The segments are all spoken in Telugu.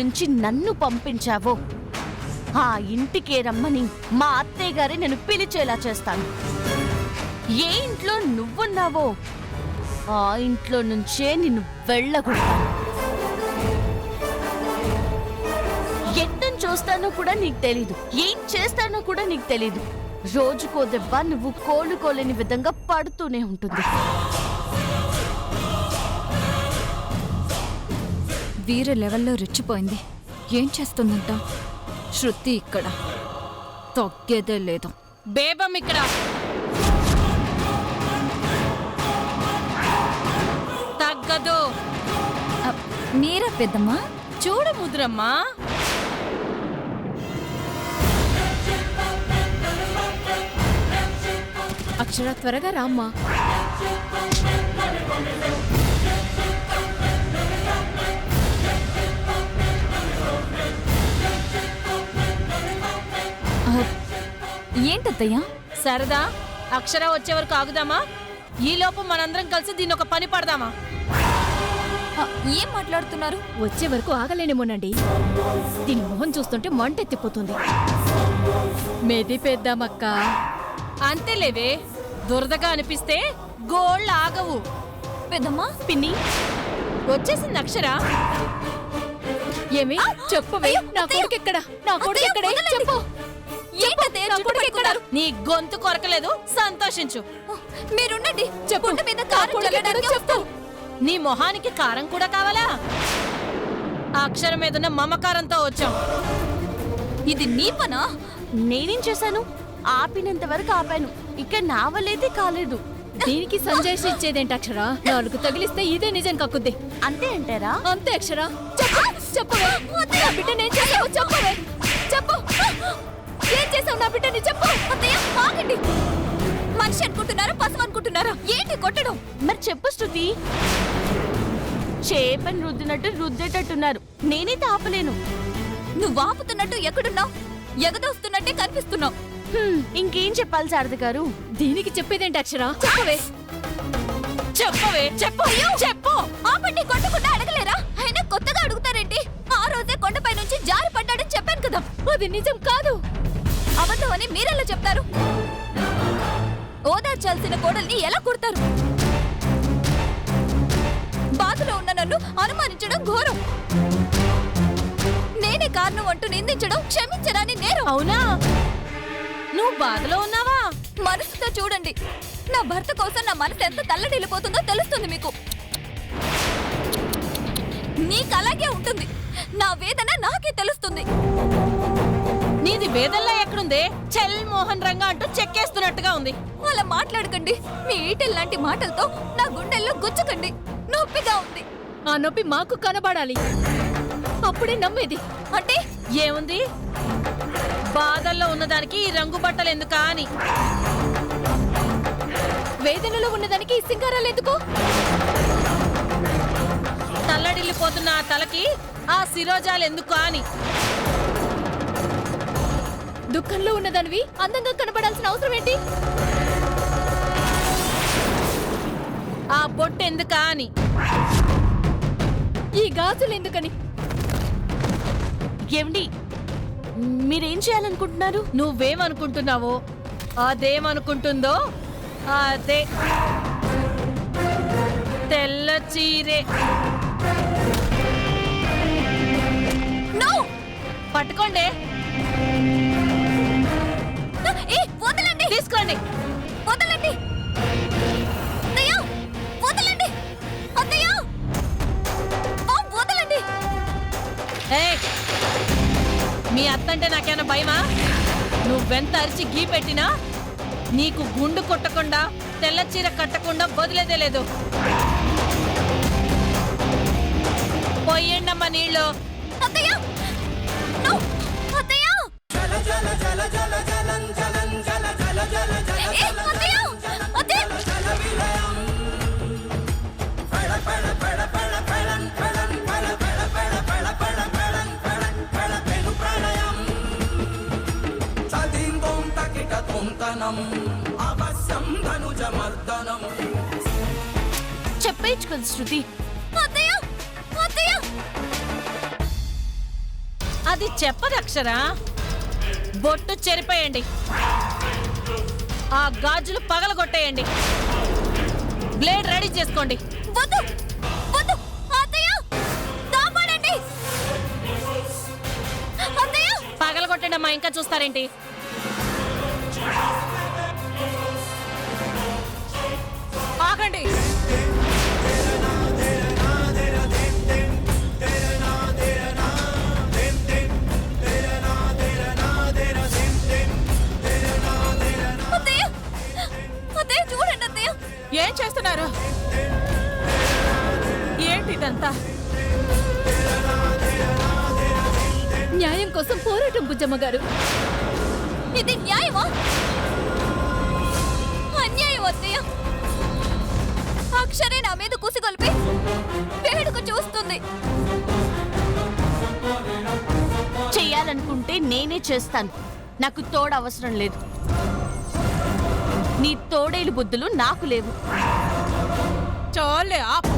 నుంచి నన్ను పంపించావో ఆ ఇంటికే రమ్మని మా అత్తయ్య గారే నేను పిలిచేలా చేస్తాను. ఏ ఇంట్లో నువ్వున్నావో ఆ ఇంట్లో నుంచే నిన్ను వెళ్ళగొడతాను. ఎట్టం చూస్తానో కూడా నీకు తెలీదు, ఏం చేస్తానో కూడా నీకు తెలీదు. రోజుకో దెబ్బ నువ్వు కోలుకోలేని విధంగా పడుతూనే ఉంటుంది. వీర లెవెల్లో రెచ్చిపోయింది. ఏం చేస్తుందంట? శృతి ఇక్కడ తగ్గేదే లేదు. బేబం ఇక్కడ తగ్గదు. మీరా పెద్దమ్మా? చూడు ముద్రమ్మా, అక్షర త్వరగా రామ్మా. ఏంటత్తయ్యా? సరదా అక్షర వచ్చే వరకు ఆగుదామా? ఈలోపు మనందరం కలిసి దీన్ని ఒక పని పడదామా? ఏం మాట్లాడుతున్నారు? వచ్చే వరకు ఆగలేనేమోనండి. దీని మొహం చూస్తుంటే మంటెత్తిపోతుంది. మెదిపేద్దామక్క. అంతేలేవే, దురదగా అనిపిస్తే గోళ్ళు ఆగవు. పెద్దమ్మా, పిన్ని వచ్చేసింది అక్షర. ఏమి చెప్పవే? నా కొడుకెక్కడ? నా కొడుకెక్కడే? చెప్పు. నీ గొంతు కొరకలేదు, సంతోషించు. మీరుండండి. చెప్పు. మీద కారం చల్లడానికి చెప్పు. నీ మొహానికి కారం కూడా కావాలా? ఆ అక్షరం మీదున్న మమకారంతో వచ్చాం. ఇది నీ పనా? నేనేం చేశాను? ఆపినంత వరకు ఆపాను. ఇక నా వల్లైతే కాలేదు. దీనికి సంజయ్ ఇచ్చేదేంటి అక్షర? నాలుగు తగిలిస్తే ఇదే నిజం కక్కుద్ది. అంతే అంటారా? అంతే అక్షర. చెప్పవే, నా బిడ్డనేం చేసావు? చెప్పవే, చెప్పు. ఏం చేసావు నా బిడ్డని? చెప్పు. అత్తయ్య ఆగండి. మనిషి అనుకుంటున్నారా, పశువు అనుకుంటున్నారా? ఏంటి కొట్టడం? మరి చెప్పు శృతి. చేపని రుద్దినట్టు రుద్దేటట్టున్నారు. నేనైతే ఆపలేను. నువ్వు ఆపుతున్నట్టు ఎక్కడున్నావు? ఎగదోస్తున్నట్టే కనిపిస్తున్నావు. ఇంకేం చెప్పాలి శారద గారు? దీనికి చెప్పేదేంటి అక్షర? చెప్పవే. చెప్పవే, చెప్పు. చెప్పు. ఆపండి, కొట్టకుండా అడగలేరా? అయినా కొత్తగా అడుగుతారేంటి? ఆ రోజే కొండపై నుంచి జారి పడ్డాడని చెప్పాను కదా. అది నిజం కాదు. అబద్ధం అని మీరెలా చెప్తారు? ఓదార్చాల్సిన కోడల్ని ఎలా కొడతారు? బాధలో ఉన్న నన్ను అనుమానించడం ఘోరం. నేనే కారణం అంటూ నిందించడం క్షమించరాని నేరం. అవునా? నువ్వు బాధలో ఉన్నావా? మనసుతో చూడండి. నా భర్త కోసం నా మనసు ఎంత తల్లడిల్లిపోతుందో తెలుస్తుంది మీకు. నీకు అలాగే ఉంటుంది. నా వేదన నాకే తెలుస్తుంది. నీది వేదల్లా ఎక్కడుందే? చల్ మోహన్ రంగా అంటూ చెక్కేస్తున్నట్టుగా ఉంది. అలా మాట్లాడకండి. మీ ఈటెల్ లాంటి మాటలతో నా గుండెల్లో గుచ్చకండి. నొప్పిగా ఉంది. ఆ నొప్పి మాకు కనబడాలి, అప్పుడే నమ్మేది. అంటే ఏముంది? బాధల్లో ఉన్నదానికి ఈ రంగు బట్టలు ఎందుకా అని. వేదనలో ఉన్నదానికి ఈ సింగారాలు ఎందుకు? తల్లడిల్లిపోతున్న ఆ తలకి ఆ శిరోజాలు ఎందుకు అని. దుఃఖంలో ఉన్నదానివి అందంగా కనబడాల్సిన అవసరం ఏంటి? ఆ బొట్టు ఎందుకా అని. ఈ గాజులు ఎందుకని? ఏమండి, మీరేం చేయాలనుకుంటున్నారు? నువ్వేమనుకుంటున్నావో అదేమనుకుంటుందో అదే. తెల్ల చీరే నో, పట్టుకోండి. వదలండి. తీసుకోండి. వదలండి. అత్తయ్య, వదలండి. అత్తయ్య, వదలండి. ఏయ్, మీ అత్తంటే నాకేమైనా భయమా? నువ్వెంత అరిచి గీ పెట్టినా నీకు గుండు కొట్టకుండా తెల్ల చీర కట్టకుండా వదిలేదే లేదు. పోయండమ్మా నీళ్ళు. అత్తయ్య, నో. అత్తయ్య, అత్తయ్య, అత్తయ్య. చెప్పేయచ్చు కదా శృతి. అత్తయ్య, అత్తయ్య. అది చెప్పదు అక్షరా. బొట్టు చెరిపేయండి, ఆ గాజులు పగలగొట్టేయండి, బ్లేడ్ రెడీ చేసుకోండి. వద్దు వద్దు అత్తయ్య, కాపాడండి అత్తయ్య. పగలగొట్టండి అమ్మా, ఇంకా చూస్తారేంటి? ఆగండి. అత్తయ్య అత్తయ్య చూడండి అత్తయ్య. ఏం చేస్తున్నారు? ఏంటిదంతా? న్యాయం కోసం పోరాటం బుజ్జమ్మ గారు. ఇది న్యాయమా? అన్యాయం అత్తయ్య. అక్షరే నా మీద కుసిగొల్పి వేడుక చూస్తుంది. చెయ్యాలనుకుంటే నేనే చేస్తాను, నాకు తోడు అవసరం లేదు. నీ తోడేలు బుద్ధులు నాకు లేవు. చాలే ఆపు.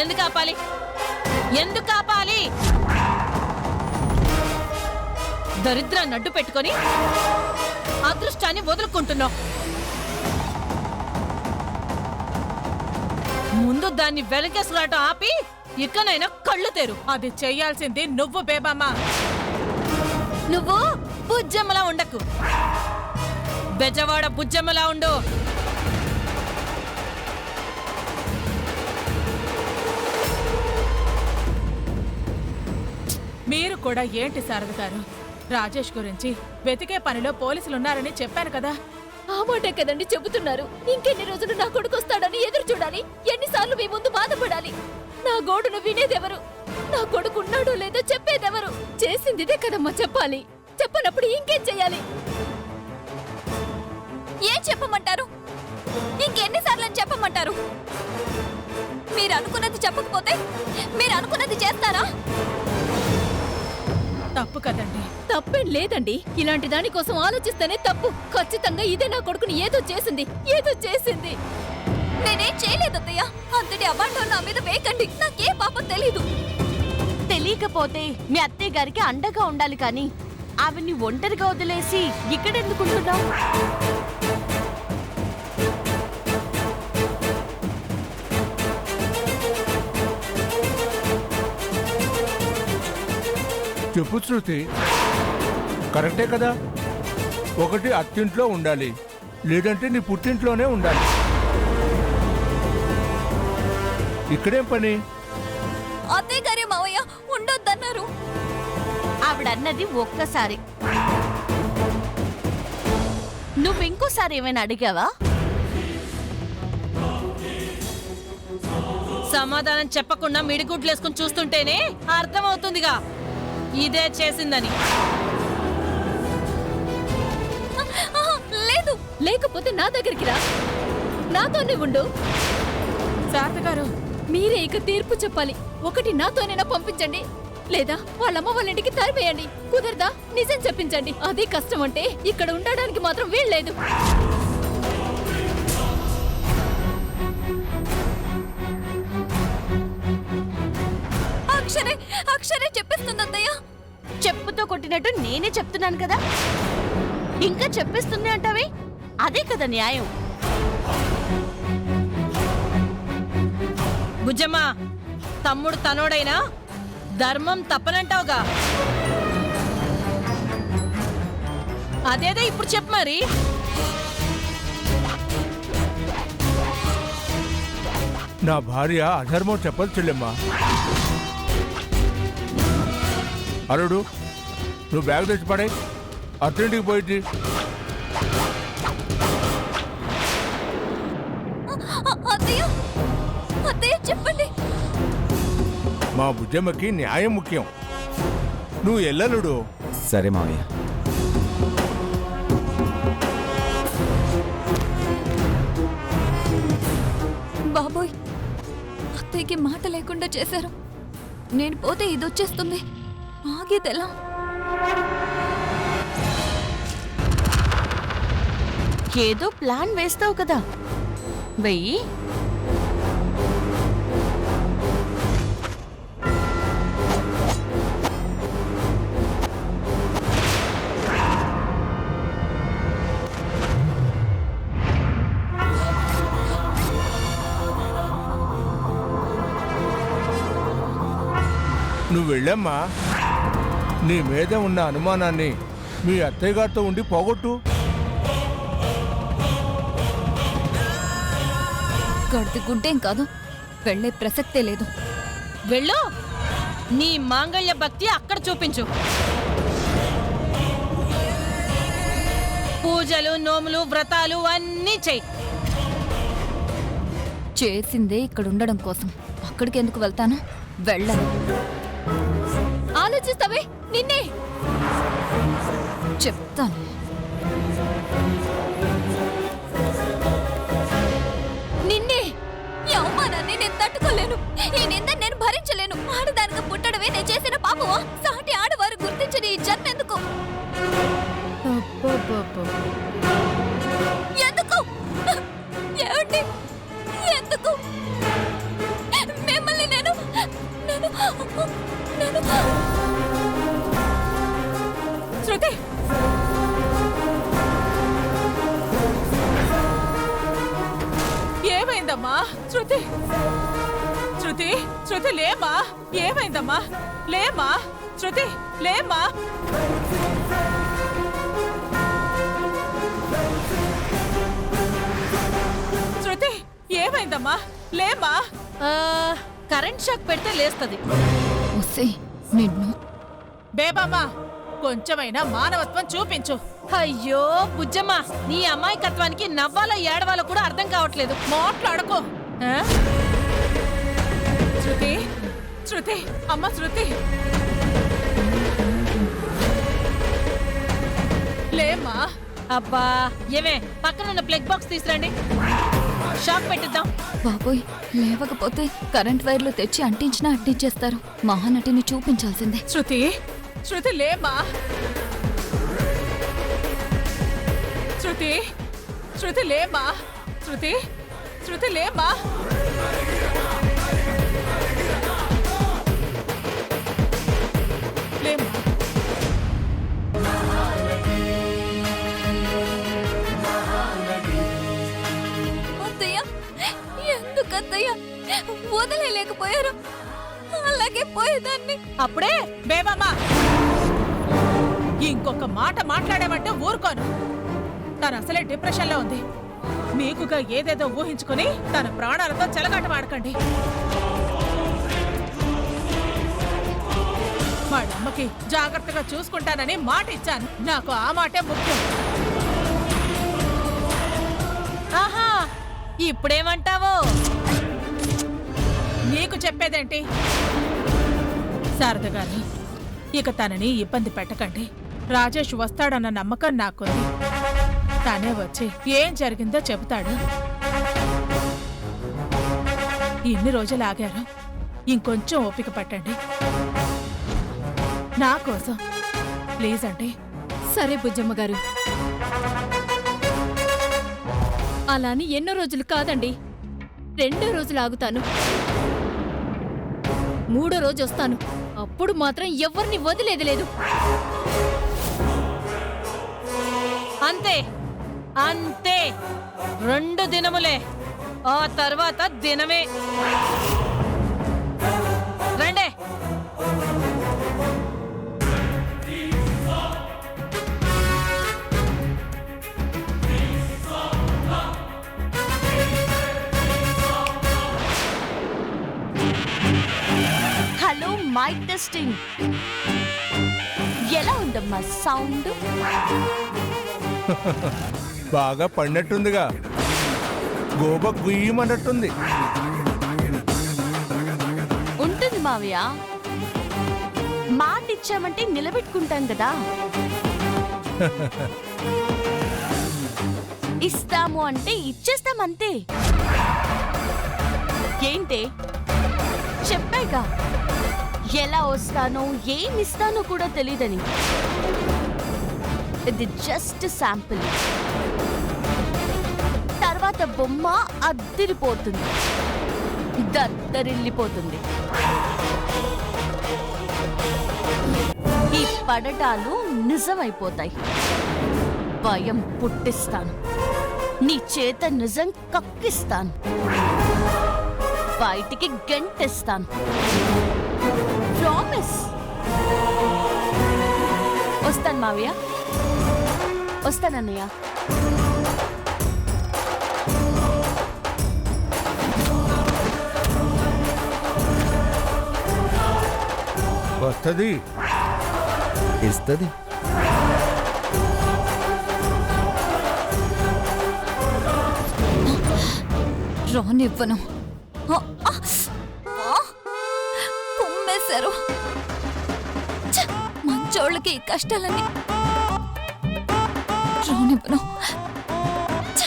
ఎందుకు ఆపాలి? ఎందుకు ఆపాలి? దరిద్రాన్ని అడ్డు పెట్టుకొని అదృష్టాన్ని వదులుకుంటున్నావు. ముందు దాన్ని వెనకేసుకురావటం ఆపి ఇకనైనా కళ్ళు తెరు. అది చెయ్యాల్సింది నువ్వు బేబమ్మా. నువ్వు బుజ్జమ్మలా ఉండకు, బెజవాడ బుజ్జమ్మలా ఉండు. మీరు కూడా ఏంటి శారద గారు, రాజేష్ గురించి వెతికే పనిలో పోలీసులున్నారని చెప్పాను కదా. ఆ మాటే కదండి చెబుతున్నారు. ఇంకెన్ని రోజులు నా కొడుకు వస్తాడని ఎదురు చూడాలి? ఎన్నిసార్లు మీ ముందు బాధపడాలి? నా గోడును వినేదెవరు? నా కొడుకు ఉన్నాడో లేదో చెప్పేదెవరు? చేసిందిదే కదమ్మా చెప్పాలి. చెప్పనప్పుడు ఇంకేం చెయ్యాలి? ఏం చెప్పమంటారు? ఇంకెన్నిసార్లు చెప్పమంటారు? మీరు అనుకున్నది చెప్పకపోతే మీరు అనుకున్నది చేస్తారా? తప్పు కదండి. తప్పేం లేదండి. ఇలాంటి దానికోసం ఆలోచిస్తేనే తప్పు. ఖచ్చితంగా ఇదే నా కొడుకుని ఏదో చేసింది, ఏదో చేసింది. నేనేం చేయలేదు అత్తయ్య. అంతటి అబాండం నా మీద వేయకండి. నాకే పాపం తెలీదు. తెలియకపోతే మీ అత్తయ్య గారికి అండగా ఉండాలి, కానీ ఆవిడ్ని ఒంటరిగా వదిలేసి ఇక్కడెందుకుంటున్నావు? చెప్పు శృతి, కరెక్టే కదా. ఒకటి అత్తింట్లో ఉండాలి, లేదంటే నీ పుట్టింట్లోనే ఉండాలి. ఇక్కడేం పని? అత్తయ్య గారే మావయ్య ఉండొద్దన్నారు. ఆవిడన్నది ఒక్కసారి. నువ్వింకోసారి ఏమైనా అడిగావా? సమాధానం చెప్పకుండా మిడిగుడ్లేసుకుని చూస్తుంటేనే అర్థమవుతుందిగా ఇదే చేసిందని. లేదు. లేకపోతే నా దగ్గరికి రా, నాతోనే ఉండు. శారద గారు, మీరే ఇక తీర్పు చెప్పాలి. ఒకటి నాతోనైనా పంపించండి, లేదా వాళ్ళమ్మ వాళ్ళ ఇంటికి తరిమేయండి. కుదరదా? నిజం చెప్పించండి. అదే కష్టం అంటే ఇక్కడ ఉండడానికి మాత్రం వీల్లేదు. అక్షరే అక్షరే చెప్పిస్తుంది అత్తయ్య. చెప్పుతో కొట్టినట్టు నేనే చెప్తున్నాను కదా, ఇంకా చెప్పిస్తుంది అంటావే? అదే కదా న్యాయం. బుజ్జమ్మ, తమ్ముడు తనోడైనా ధర్మం తప్పనంటావుగా. అదేదో ఇప్పుడు చెప్పు మరి. నా భార్య అధర్మం చెప్పదు చెల్లెమ్మా. అరుడు, నువ్వు బ్యాగ్ తెచ్చి పడే, అత్తింటికి పోయింది. అత్తయ్య అత్తయ్య చెప్పండి. మా బుజ్జమ్మకి న్యాయం ముఖ్యం. నువ్వు ఎల్లలుడు. సరే మావయ్య. బాబోయ్, అత్తయ్యకి మాట లేకుండా చేశారు. నేను పోతే ఇది వచ్చేస్తుంది. ఆగేదెలా? ఏదో ప్లాన్ వేస్తావు కదా, వెయ్యి. నువ్వు వెళ్ళమ్మా. నీ మీద ఉన్న అనుమానాన్ని మీ అత్తయ్య గారితో ఉండి పోగొట్టు. గడిది గుడ్డేం కాదు, వెళ్ళే ప్రసక్తే లేదు. వెళ్ళు, నీ మాంగళ్య భక్తి అక్కడ చూపించు. పూజలు, నోములు, వ్రతాలు అన్నీ చెయ్యి. చేసిందే ఇక్కడ ఉండడం కోసం, అక్కడికి ఎందుకు వెళ్తాను? వెళ్ళను. ఆలోచిస్తావే నిన్నే. చెప్తాను. నిన్నే. ఈ అవమానాన్ని నేను తట్టుకోలేను. ఈ నింద నేను భరించలేను. ఆడదానికి పుట్టడమే నేను చేసిన పాపమా? సాటి ఆడవారు గుర్తించని ఈ జన్మ ఎందుకు? ఎందుకు? ఏమండి? ఎందుకు? మిమ్మల్ని నేను శృతి, ఏమైందమ్మా? శృతి, శృతి, శృతి లేమా? ఏమైందమ్మా? లేమా? శృతి లేమా? శృతి ఏమైందమ్మా? లేమా? కరెంట్ షాక్ పెడితే లేస్తది. వస్తే నిన్ను బేబమ్మా, కొంచెమైనా మానవత్వం చూపించు. అయ్యో బుజ్జమ్మ, నీ అమాయకత్వానికి నవ్వాలో ఏడవాలో కూడా అర్థం కావట్లేదు. మాట్లాడుకో. ఆ? శృతి, శృతి, అమ్మ శృతి, లేమా? అబ్బా, ఏమే పక్కనున్న ప్లగ్ బాక్స్ తీసురండి, షాక్ పెట్టిద్దాం. బాబోయ్, లేవకపోతే కరెంట్ వైర్లు తెచ్చి అంటించినా అంటించేస్తారు. మహానటిని చూపించాల్సిందే. శృతి, శృతి లేమా? శృతి, శృతి లేమా? శృతి, శృతి లేమా? లేమా? అత్తయ్య, ఎందుకత్తయ్య వదలలేకపోయారు? అలాగే పోయేదాన్ని. అప్పుడే బేబమ్మా, ఇంకొక మాట మాట్లాడామంటే ఊరుకోను. తను అసలే డిప్రెషన్ లో ఉంది. మీకుగా ఏదేదో ఊహించుకుని తన ప్రాణాలతో చెలగాటమాడకండి. వాళ్ళమ్మకి జాగ్రత్తగా చూసుకుంటానని మాట ఇచ్చాను. నాకు ఆ మాటే ముఖ్యం. ఆహా, ఇప్పుడేమంటావో? నీకు చెప్పేదేంటి? శారద గారు, ఇక తనని ఇబ్బంది పెట్టకండి. రాజేష్ వస్తాడన్న నమ్మకం నాకుంది. తనే వచ్చి ఏం జరిగిందో చెబుతాడు. ఇన్ని రోజులు ఆగారు, ఇంకొంచెం ఓపిక పట్టండి నా కోసం. ప్లీజ్ అండి. సరే బుజ్జమ్మ గారు, అలా అని ఎన్నో రోజులు కాదండి. 2 రోజులు ఆగుతాను. 3వ రోజు వస్తాను. అప్పుడు మాత్రం ఎవరిని వదిలేది లేదు. అంతే అంతే, 2 దినములే, ఆ తర్వాత దినమే. రండే. Hello, mike testing. ఎలా ఉందమ్మా సౌండ్? బాగా పడినట్టుందిగా. గోబ గుయ్యమన్నట్టుంది. ఉంటుంది మావయ్య. మాట ఇచ్చామంటే నిలబెట్టుకుంటాం కదా. ఇస్తాము అంటే ఇచ్చేస్తామంతే. ఏంటే, చెప్పాగా ఎలా వస్తానో ఏం ఇస్తానో కూడా తెలీదని. ఇది జస్ట్ శాంపుల్. తర్వాత బొమ్మ అద్దిరిపోతుంది, దద్దరిల్లిపోతుంది. ఈ పడటాలు నిజమైపోతాయి. భయం పుట్టిస్తాను, నీ చేత నిజం కక్కిస్తాను, బయటికి గంటేస్తాను. ప్రామిస్. ప్రామిస్. వస్తాను మావయ్య, వస్తానన్నయ్య. వస్తుంది. ఇస్తుంది. రానివ్వను. కుమ్మేశారు. ఛ! మంచోళ్ళకి ఈ కష్టాలన్నీ రానివ్వను. ఛ!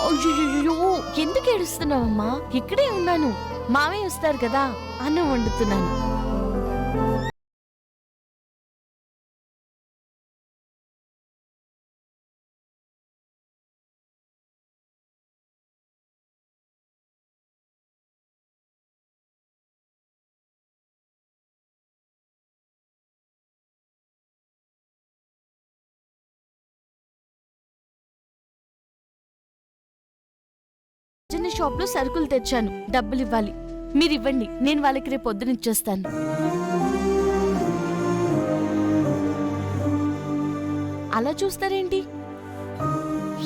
అయ్యో, ఎందుకు ఏడుస్తున్నావమ్మా? ఇక్కడే ఉన్నాను. మావయ్య వస్తారు కదా, అన్నం వండుతున్నాను. చిన్న షాప్ లో సరుకులు తెచ్చాను, డబ్బులు ఇవ్వాలి. మీరు ఇవ్వండి, నేను వాళ్ళకి రేపు పొద్దున ఇచ్చేస్తాను. అలా చూస్తారేంటి?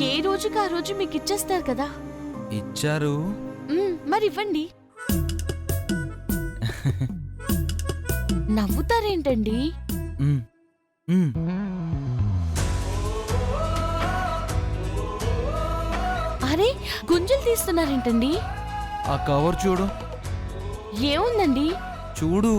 ఏ రోజుకి ఆ రోజు మీకు ఇచ్చేస్తారు కదా. ఇచ్చారు. మరి ఇవ్వండి. నవ్వుతారేంటండి? మ్, మ్. అరే, గుంజలు తీస్తున్నారేంటండి? ఆ కవర్ చూడు. ఏముందండి? చూడు.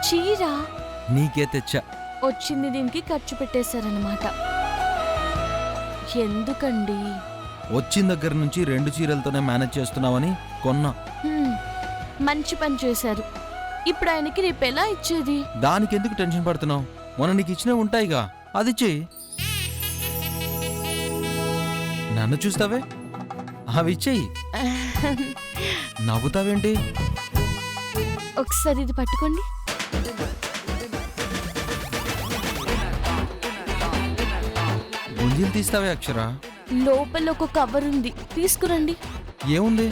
చీర నీకే తెచ్చా. వచ్చింది దీనికి ఖర్చు పెట్టేశారన్నమాట. ఎందుకండి? వచ్చిన దగ్గర నుంచి 2 చీరలతోనే మేనేజ్ చేస్తున్నావని కొన్నా. మంచి పని చేశారు. ఇప్పుడు ఆయనకి రేపు ఎలా ఇచ్చేది? దానికి ఎందుకు టెన్షన్ పడుతున్నావు? మొన్న నీకు ఇచ్చినవి ఉంటాయిగా, అది చెయ్యి. నన్ను చూస్తావే, అవి ఇచ్చేయి. నవ్వుతావేంటి? ఒకసారి ఇది పట్టుకోండి. గుంజీలు తీస్తావే అక్షర? లోపల ఒక కవర్ ఉంది, తీసుకురండి. ఏముంది?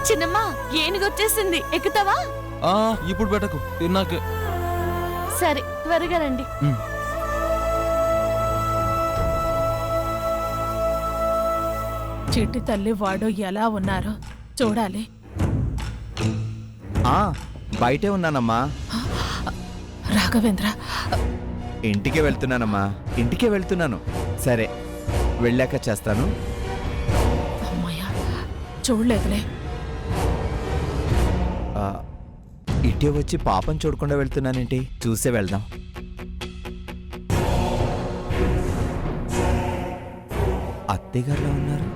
చిన్నమ్మా, ఏనుగొచ్చేసింది, ఎక్కుతావా? ఇప్పుడు పెట్టకు, తిన్నాక. సరే, త్వరగా రండి. చిట్టి తల్లి వాడు ఎలా ఉన్నారో చూడాలి. బయటే ఉన్నానమ్మా. రాఘవేంద్ర, ఇంటికే వెళ్తున్నానమ్మా, ఇంటికే వెళ్తున్నాను. సరే, వెళ్ళాక చేస్తాను. అమ్మయ్యా, చూడలేదులే. ఇటే వచ్చి పాపం చూడకుండా వెళ్తున్నానేంటి? చూసే వెళ్దాం. అత్తయ్యగారులా ఉన్నారు.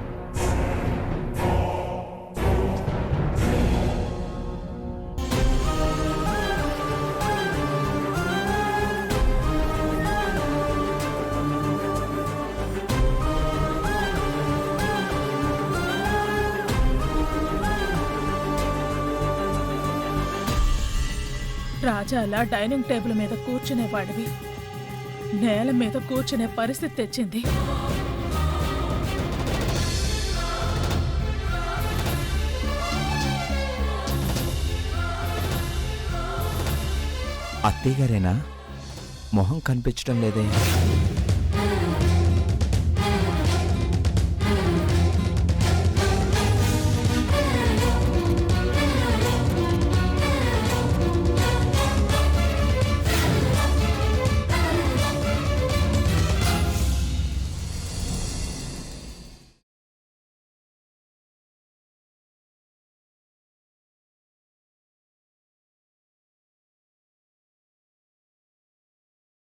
రాజా అలా డైనింగ్ టేబుల్ మీద కూర్చునేవాడివి, నేల మీద కూర్చునే పరిస్థితి తెచ్చింది. అత్తయ్య గారేనా? మొహం కనిపించడం లేదే.